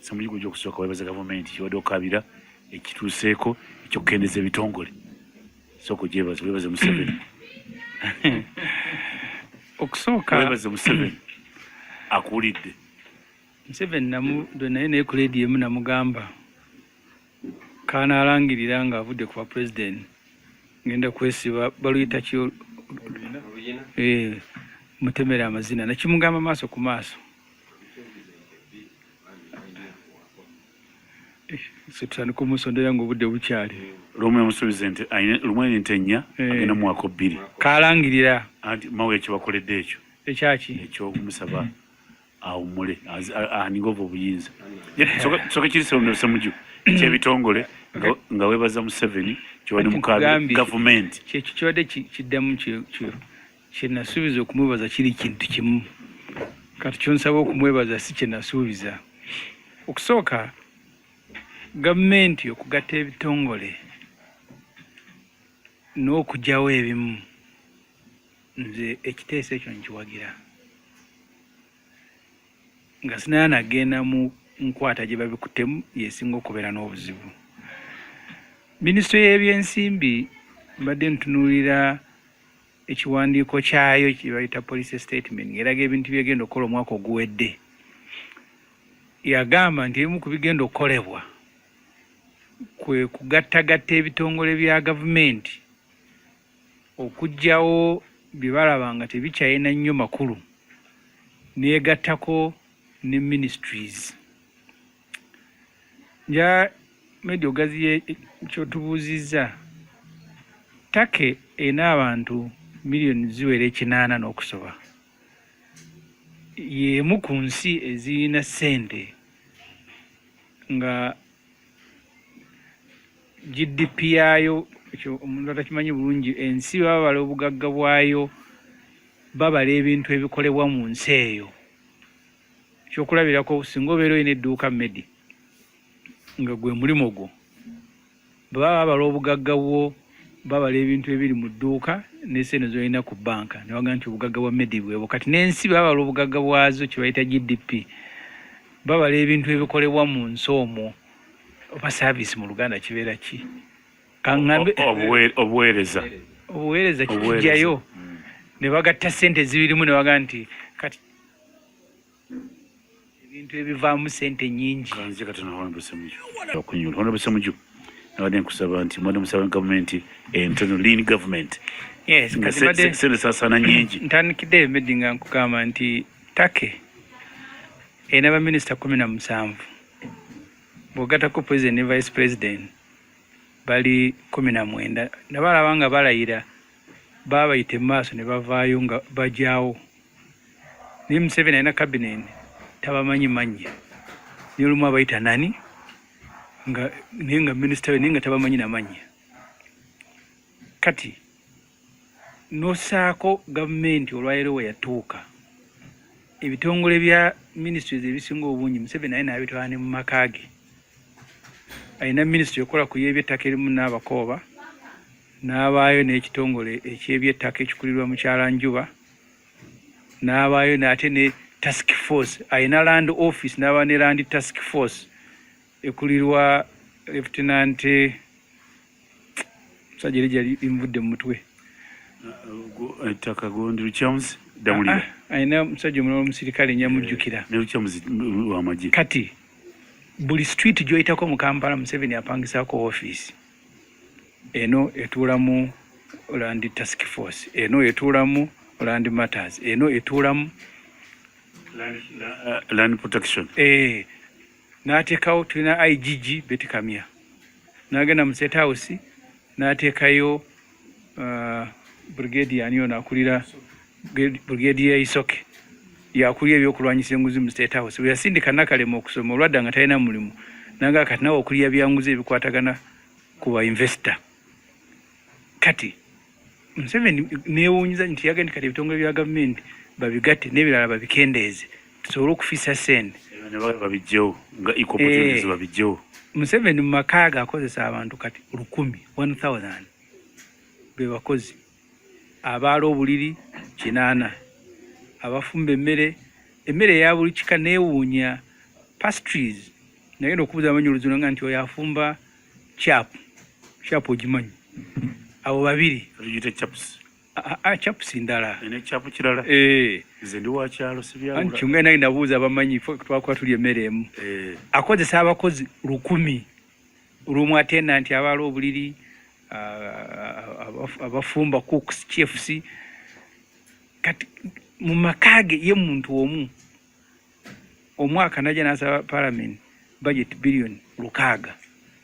Ssemujju gujja okusooka weebaza gavumenti kiwadde okabira ekituuseeko ekyokukendeza ebitongole. Sooka ogyebaza weebaze Museveni. Okusooka weebaze Museveni akuwulidde. Museveni naye naye ku leediyo emu namugamba kaanaalangirira ng'avudde ku bwapulezidenti ngenda kwesiba baluyita ki mutemere amazina nakimugamba maaso ku maaso. Tutandika omusondera ng'obudde bukyali. Lumu yamusuubiza nti lumu ente nnya agenda mu mwaka 2. Kaalangirira anti mawe ekibakoledde ekyo ekyaki ekyokumusaba awummule aninga obwo obuyinza. Soka kiri Ssemujju ekyebitongole nga weebaza Museveni kiwadde mukabi gavumenti. Kyekyo kiwadde kiddamu kye nasuubiza okumwebaza kiri kintu kimu. Kati kyonsaba okumwebaza si kye nasuubiza. Okusooka gavumenti okugatta ebitongole n'okugyawo ebimu nze ekiteeso ekyo nkiwagira nga sinaya nagenda mu nkwata gye babikuttemu yesinga okubeera n'obuzibu. Minisitule y'ebyensimbi mbadde ntunuulira ekiwandiiko kyayo kye bayita policy statement ng'eraga ebintu byegenda okukola omwaka oguwedde. Yagamba nti ebimu ku bigenda okukolebwa kwe kugattagatta ebitongole bya gavumenti okugyawo bye balaba nga tebikyayina nnyo makulu neegattako ne ministries. Nja media ogaziye kyotubuuzizza take ena abantu miliyoni ziwera 8 n'okusoba y'emu ku nsi ezirina ssente nga GDP yayo ekyo omuntu atakimanyi bulungi ensi babala obugagga bwayo babala ebintu ebikolebwa mu nsi eyo. Ekyokulabirako singa obeera olina edduuka Medi nga gwe mulimo gwo baba babala obugagga bwo babala ebintu ebiri mu dduuka n'essente z'olina ku bbanka ne baga nti obugagga bwa Medi bwebwo. Kati n'ensi babala obugagga bwazo kye bayita GDP babala ebintu ebikolebwa mu nsi omwo oba service mu Luganda kibeera ki? Kangambe obuweereza kijjayo ne bagatta ssente zibirimu ne baga nti kati ebintu ebivaamu ssente nnyingi. Kanze kati Hon Ssemujju nawadde nkusaba nti mwadde musaba gavumenti entono lean government. Yes, kati badde ssente saasaana nnyingi. Ntandikidde Emedi nga nkugamba nti take erina baminisita 17 bw'ogattako president ne vice president bali 19 nabalaba nga balayira babayite mu maaso ne bavaayo nga bajyawo. Naye Museveni alina cabinet tabamanyi mannya naye olumu abayita nani naye nga minisita we naye nga tabamanyi namanya. Kati n'ossaako gavumenti olwaleero we yatuuka ebitongole bya ministries ebisinga obungi Museveni naye n'abitwala ne mu maka ge. Alina minisitule ekola ku y'ebyettaka erimu n'abakooba n'abaayo n'ekitongole eky'ebyettaka ekikulirwa mukyala Njuba n'abaayo n'ate ne task force alina land office n'aba ne land task force ekulirwa Lieutenant musajja erija limvudde mu mutwe ettaka gondi Luchamuzi damulira alina musajja omulala omusirikale nyamujjukira ne Luchamuzi w'amagye. Kati buli street gy'oyitako mu Kampala Museveni apangisaako office. Eno etuulamu land task force, eno etuulamu land matters, eno etuulamu land protection. N'ateekawo tulina IGG Betty Kamya n'agenda mu State House n'ateekayo brigadier aniyo n'akulira brigadier Isoke yakulira ebyokulwanyisa enguzi mu State House. Bwe yasindika Nakalema okusoma olwadda nga talina mulimu nanga kati nawe okulira byanguzi ebikwatagana ku ba investor. Kati Museveni neewuunyiza nti yagenda kati ebitongole bya gavumenti babigatte n'ebirala babikendeeze tusobole okufiisa ssente babijjewo nga ecooperative babijjewo. Museveni mu maka ge akozesa abantu kati 1000 be bakozi abaala obuliri 8 abafumba emmere ya buli kika neewuunya pastries nagenda okubuuza amanyi oluzunanga nti oyo afumba chapu ogimanyi abo babiri chapusi ndala chapu kirala nze ndi wa kyalo sibyawula anti ngenda nagenda buuza abamanyi twakuba tuli emmere emu akozesa abakozi 1,000 olumu attendant abaala obuliri abafumba cooks chiefs kati mu makage ye muntu omu omwaka naja nasaba parliament budget billion 6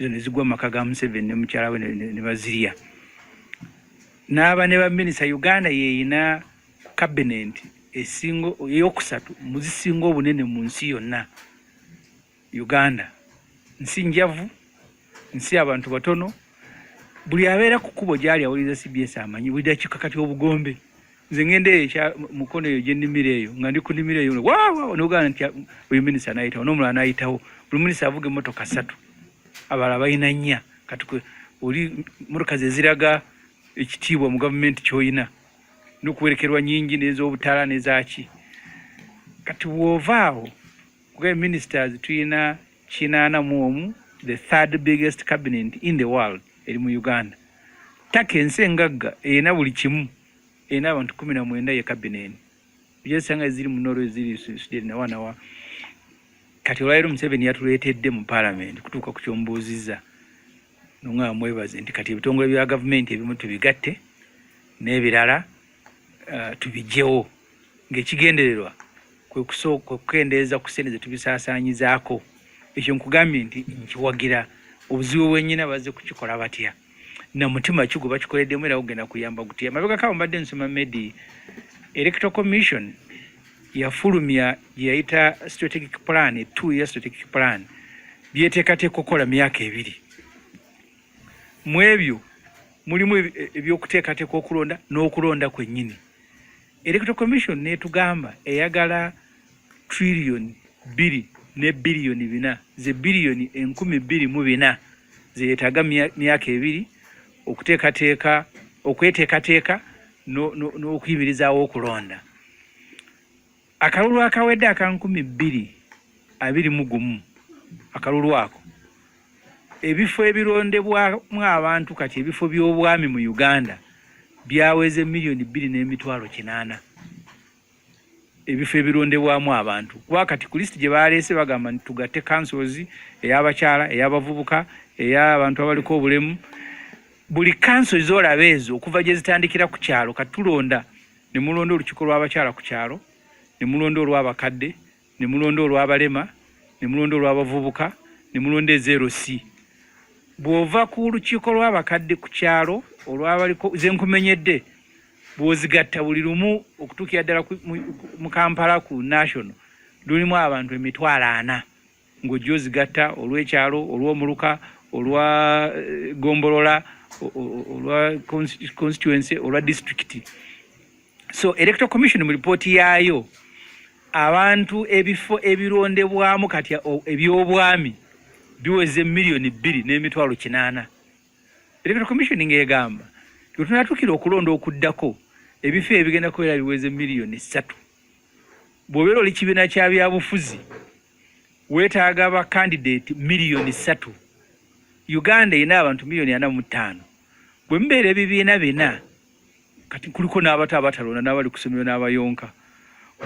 zo nezigwa makaga mu 7 ne mukyala we ne bazirya n'aba ne ba minister Uganda yeina cabinet esingo eyokusatu muzisingo obunene mu nsi yonna Uganda nsi njavu nsi abantu batono buli abeera ku kubo gyali awuliza CBS amanyi buli dakika kati obugombe nze ngende ekya mukono eyo gye nnimiro eyo nga ndi ku nnimiro eyo waawa n'ogamba nti buli minisita n'ayitawo n'omulala n'ayitawo buli minisita avuga emmotoka 3 abalala balina 4 kati oli motoka ze ziraga ekitiibwa mu gavumenti ky'olina n'okuwerekerwa nyingi n'ez'obutala n'ezaki kati bw'ovaawo kuga ministers tulina 81 the third biggest cabinet in the world eri mu Uganda take ensi engagga erina buli kimu erina abantu 19 ye cabinet byesanga ziri mu Norway ziri Sweden na wanawa kati olwairo Museveni yatuleetedde mu parliament kutuuka ku kyombuuziza nonga mwebaze nti kati ebitongole bya government ebimu tubigatte n'ebirala tubijjewo ng'ekigendererwa kwe kusooka okukendeeza ku ssente ze tubisaasaanyizaako ekyo nkugambye nti nkiwagira obuzibu bwennyina baze kukikola batya na mutima kigo bakikoleddemu era kugenda kuyamba gutya mabega kawo mbadde nsoma medi electoral commission yafulumya yayita strategic plan 2-year strategic plan byeteekateeka okukola myaka 2 mu ebyo mulimu ebyokuteekateeka okulonda n'okulonda kwennyini electoral commission netugamba eyagala trillion 2 ne billion 4 ze billion 1,204 zeetaaga myaka 2 okuteekateeka okweteekateeka n'okuyimirizaawo okulonda akalulu akawedde aka 2,221 akalulu ako ebifo ebirondebwamu abantu kati ebifo by'obwami mu Uganda byaweze million 2.8 ebifo ebirondebwamu abantu kuba kati ku list gye baleese bagamba nti tugatte councils ey'abakyala ey'abavubuka ey'abantu abaliko obulemu buli council zolaba ezo okuva gye zitandikira ku kyalo katulonda ne mulonda olukiiko lw'abakyala ku kyalo ne mulonda olw'abakadde ne mulonda olw'abalema ne mulonda olw'abavubuka ne mulonda ezero-C bw'ova ku lukiiko lw'abakadde ku kyalo olw'abaliko zenkumenyedde bw'ozigatta buli lumu okutuukira ddala mu Kampala ku national lulimu abantu 40,000 ng'ojja ozigatta olw'ekyalo olw'omuluka olwa gombolola olwa constituency olwa district so electoral commission mu report yaayo abantu ebifo ebirondebwamu kati eby'obwami biweze million 2.8 electoral commission ng'egamba tunatuukira okulonda okuddako ebifo ebigenda kubeera biweze million 3 bw'obeera oli kibiina kya byabufuzi weetaaga aba candidate million 3 Uganda erina abantu million 45 bwe mbeera ebibiina 4 kati kuliko n'abato abatalonda n'abali ku ssomero n'abayonka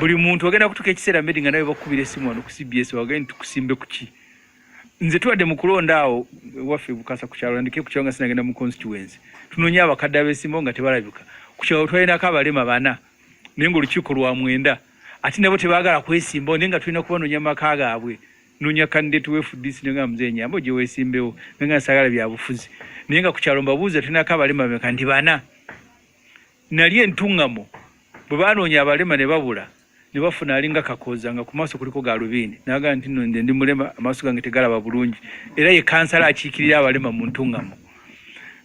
buli muntu agenda kutuuka ekiseera mbedi nga nawe bakubira essimu wano ku CBS wagenda nti tukusimbe ku ki nze tuwadde mu kulonda awo waffe Bukasa ku kyalo ndike ku kyalo nga sinagenda mu constituency tunoonya abakadde ab'esimbo nga tebalabika ku kyalo twalinako abalema 4 naye ng'olukiiko lwa 9 ate nabo tebaagala kwesimbawo naye nga tulina kubanoonya maka gaabwe noonya candidate weFDC nenga muzee Nyambo gye weesimbewo nenga nsagala bya bufuzi naye nga ku kyalo mbabuuza tulinako abalema bameka ndi 4 nali entungamo bwe banoonya abalema ne babula ne bafuna alinga kakoza nga ku maaso kuliko galubindi naga nti nno ndi mulema amaaso gange tegalaba bulungi era ye kansala akiikirira abalema mu ntungamo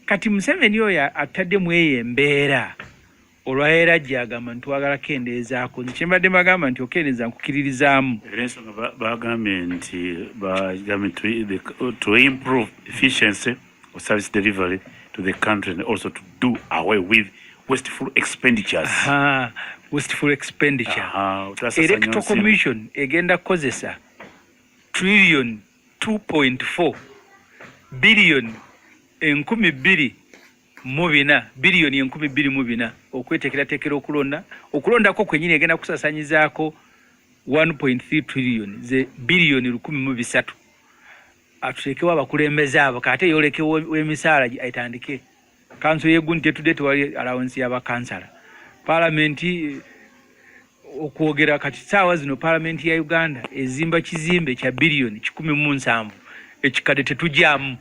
kati Museveni oyo atadde mu eyo embeera olwaera gyagamba nti twagala kendeezaako nkyembadde bagamba nti okendeeza nkukiririzaamu ensonga bagambye nti to improve efficiency of service delivery to the country and also to do away with wasteful expenditures. Wasteful expenditure. Electoral Commission egenda kozesa trillion 2 2.4 billion 24 billion 24 okwetekeratekera okulondako kwenyini egenda kusasanyizaako 1.3 trillion ze billion 13 atutekewo abakulembeze abo kate yolekewo emisaala ayitandike kanso yegunte tudde tewali allowance y'abakansala palamenti okwogera kati saawa zino palamenti ya Uganda ezimba kizimbe kya billion 17 ekikadde tetujjamu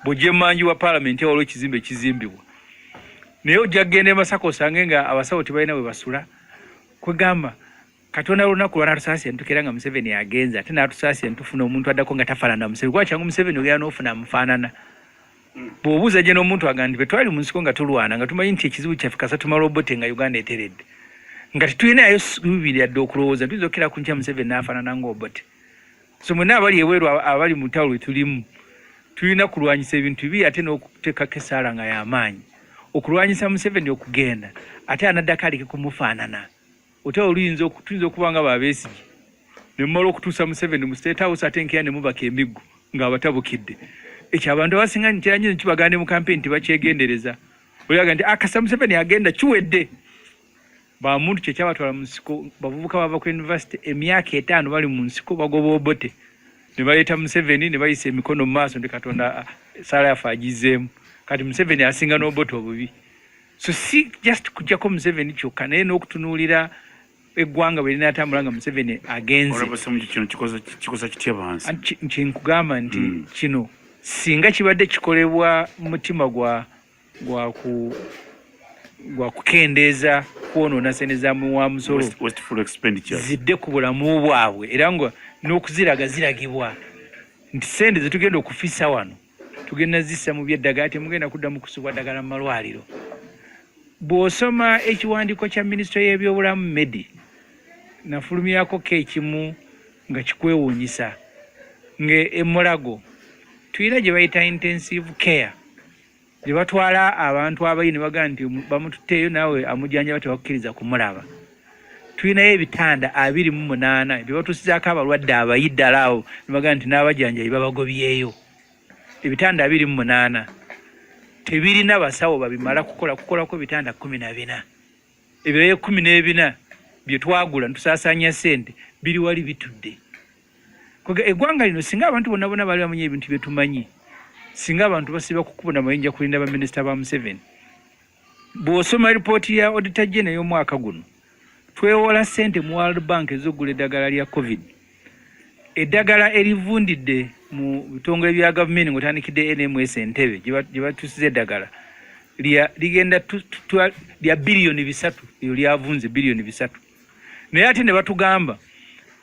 bw'ojemanji wa palamenti awaliwo ekizimbe kizimbibwa naye ojja kgenda e Masaka osange nga abasawo tebalina we basula kwegamba Katonda olunaku lwa natusaasira ntukera nga Museveni agenza ate n'atusaasira ntufuna omuntu addako nga tafaanana Museveni kuba kyangu Museveni ogera n'ofuna amufaanana bw'obuuza gye n'omuntu agamba nti bwe twali mu nsiko nga tulwana nga tumanyi nti ekizibu kyaffe kasa tumala obote nga Uganda eteredde nga tetulinayo bibiri yadde okulowooza tuyinza okkira ku nkya Museveni n'afaanana ng'obote so mwenna abali eweeru abali mu ttawulo tulimu tulina kulwanyisa ebintu bibi ate n'okuteekako essaala nga y'amaanyi okulwanyisa Museveni okugenda ate anaddako aleke kumufaanana otewo tuyinza okuba nga babeesigi ne mumala okutuusa Museveni mu State House ate enkeera ne mubaka emiggo ng'abatabukidde ekyo abantu abasinga nkiranyizo kibagande mu campaign tibakyegendereza olaga nti akasa Museveni agenda kiwedde bamuntu kye kyabatwala mu nsiko bavubuka bava ku university emyaka 5 bali mu nsiko bagoba obote ne baleeta Museveni ne bayisa emikono mu maaso ndi Katonda sala yafa agizeemu kati Museveni asinga n'obote obubi so si just kujjako Museveni kyokka naye n'okutunuulira eggwanga bwe linaatambula nga Museveni agenze kikoza kitya bansi nkyenkugamba nti kino singa kibadde kikolebwa mutima gwa kukendeeza kwonoona sente za wa musolo zidde ku bulamu bwabwe era nga n'okuziraga ziragibwa nti sente zetugenda okufisa wano tugenda zissa mu byeddagala temugenda kuddamu kusubwa ddagala mu malwaliro bw'osoma ekiwandiiko kya minisitule y'ebyobulamu Medi nafulumyako keekimu nga kikwewuunyisa nga emulago tuyina gye bayita intensive care gye batwala abantu abayi ne bagamba nti bamututteeyo naawe amujjanjaba tebakukkiriza kumulaba tuyinayo ebitanda 28 bye batuusizaako abalwadde abayi ddala awo ne bagamba nti n'abajjanjabi babagobyeyo ebitanda 28 tebirina basawo babimala kukolako bitanda 14 ebirayo 14 bye twagula ntusaasaanya sente biri wali bitudde kwega eggwanga lino singa abantu bonna bali bamanyi ebintu bye tumanyi singa abantu basiba kukubona mayinja kulinda baminisita ba Museveni bw'osoma ripooti ya Auditor General y'omwaka guno twewola sente mu World Bank ez'okugula eddagala lya COVID eddagala erivundidde mu bitongole bya gavumenti ng'otandikidde NMS Entebbe gye batuusiza eddagala ligenda lya biliyoni 3 eyo lyavunze biliyoni 3 naye ate ne batugamba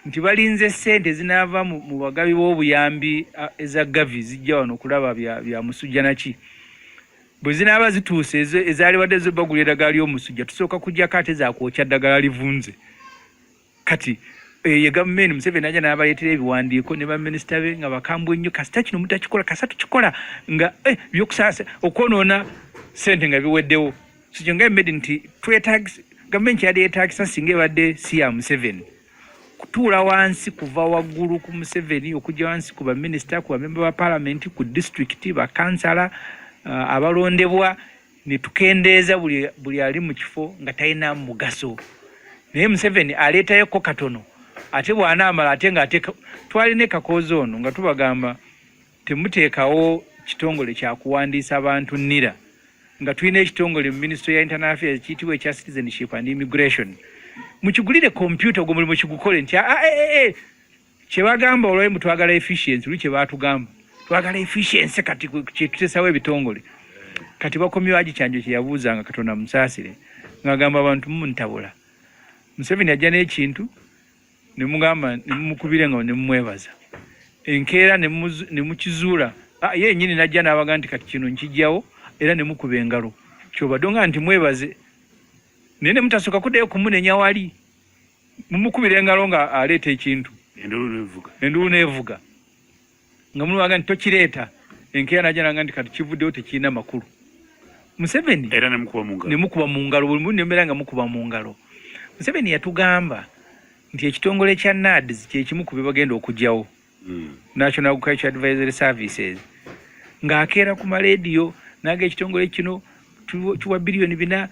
nti balinze sente zinaava mu bagabi b'obuyambi eza gavi zijja wano okulaba bya musujja naki bwe zinaaba zituuse ezaali wadde zibagula eddagala ly'omusujja tusooka kujjako ate zakwokya ddagala livunze kati ye gavumenti Museveni ajja n'abaleetera ebiwandiiko ne baminisita be nga bakambwe nnyo kasita kino mutakikola kasita tukikola nga byokusaasa okwonoona sente nga biweddewo sikyo nga emedi nti gavumenti yadde yeetaagisa singa ebadde si ya Museveni kutuula wansi kuva waggulu ku Museveni okujja wansi ku baminisita ku bamemba ba palamenti ku disitulikiti bakansala abalondebwa ne tukendeeza buli ali mu kifo nga talina mugaso naye Museveni aleetayoko katono ate bw'anaamala ate ng'ateeka twalina ekakoozi ono nga tubagamba temuteekawo kitongole kyakuwandiisa abantu nnira nga tulina ekitongole mu Ministry ya Internal Affairs kiyitibwa ekya Citizenship and Immigration mukigulire kompyuta ogwo mulimu kigukole nti kye bagamba olwali twagala efficiency luli kye baatugamba twagala efficiency kati kyetuteesawo ebitongole kati bakomyewo agikyanjo kye yabuuzanga Katonda musaasire ng'agamba abantu mumuntabula Museveni ajja n'ekintu ne mugamba ne mumukubire nga ne mumwebaza enkeera ne mukizuula ye nnyini najja n'abaga nti kati kino nkijjawo era ne mukuba engalo kyobadonga nti mwebaze naye ne mutasooka kuddayo kumunenya wali mumukubira engalo nga aleeta ekintu endulu neevuga nga muluwaga nti tokireeta enkeera najja naga nti kati kivuddewo tekirina makulu Museveni era ne mukuba mu ngalo buli muntu nembeera nga mukuba mu ngalo Museveni yatugamba nti ekitongole kya NADS kye kimu ku bye bagenda okugyawo National Agriculture Advisory Services ng'akeera ku maleediyo naga ekitongole kino tuwa biliyoni 4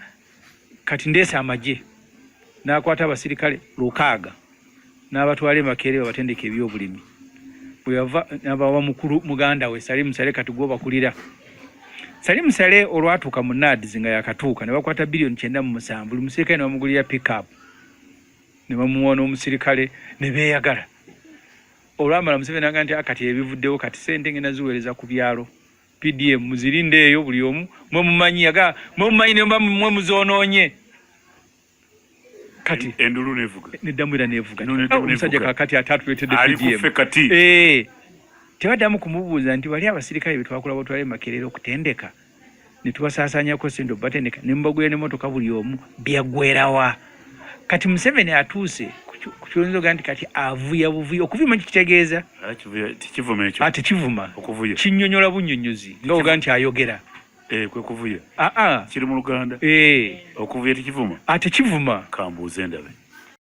kati ndeesa amagye n'akwata abasirikale 600 n'abatwala Makerere babatendeka ebyobulimi bwe yava n'abawa mukulu muganda we Salim Sale kati gwo bakulira Salim Sale olwatuuka mu NADS nga yakatuuka ne bakwata biliyoni 9.7 buli musirikale ne bamugulira pick-up ne bamuwona omusirikale ne beeyagala olwamala Museveni aga nti akati ebivuddewo kati sente ngena ziweereza ku byalo PDM muzirindeeyo buli omu mwemumanyi ne mwemuzonoonye kati endulu nevuga nedamwira nevuga omusajja kakati atatuletedde PDM tebaddamu kumubuuza nti wali abasirikale betwakola botwale Makerere okutendeka ne tubasaasanyako sente batendeka ne mbagwira n'emmotoka buli omu byaggwerawa kati Museveni atuuse kukyonzo ganti kati avuya buvuya okuvuma kitegeeza tikivuma ekyo ate kivuma okuvuya kinyonyola bunyonyozi nga ganti ayogera kwe kuvuya kiri mu Luganda okuvuya tikivuma ate kivuma kambuuze ndabe